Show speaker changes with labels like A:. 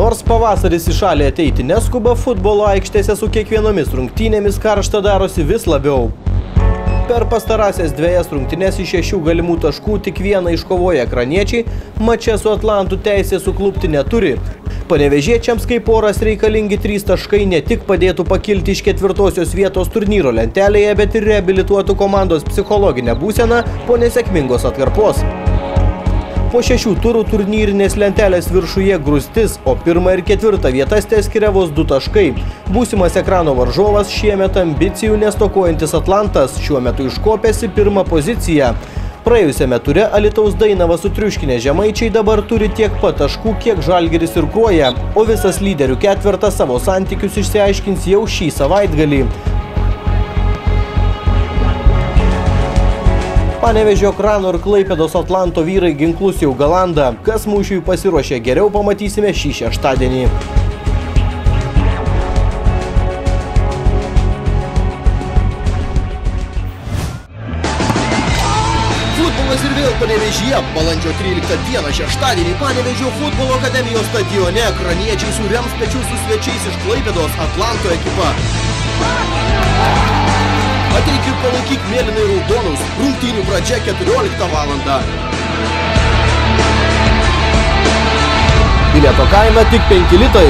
A: Nors pavasaris į šalį ateiti neskuba, futbolo aikštėse su kiekvienomis rungtynėmis karšta darosi vis labiau. Per pastarąsias 2 rungtynes iš 6 galimų taškų tik 1 iškovoję ekraniečiai mače su Atlantu teisės suklupti neturi. Panevėžiečiams kaip oras reikalingi 3 taškai ne tik padėtų pakilti iš 4-osios vietos turnyro lentelėje, bet ir reabilituotų komandos psichologinę būseną po nesėkmingos atkarpos. Po 6 turų turnyrinės lentelės viršuje grūstis, o 1 ir 4 vietas teskiria vos 2 taškai. Būsimas ekrano varžovas šiemet ambicijų nestokojantis Atlantas šiuo metu iškopėsi 1 poziciją. Praėjusiame ture Alytaus Dainava sutriuškinę žemaičiai dabar turi tiek pat taškų, kiek Žalgiris ir Kruoja, o visas lyderių ketvertas savo santykius išsiaiškins jau šį savaitgalį. Panevėžio Krano ir Klaipėdos Atlanto vyrai ginklus jau galanda. Kas mūšiui pasiruošė geriau, pamatysime šį šeštadienį.
B: Futbolas ir vėl Panevėžyje. Balandžio 13 dieną šeštadienį Panevėžio futbolo akademijos stadione kraniečiai surems pečius su svečiais iš Klaipėdos Atlanto ekipa. Ateik ir palaikyk mėlynai raudonus. Rungtynių pradžia 14 valandą.
A: Bilieto kaina tik 5 litai.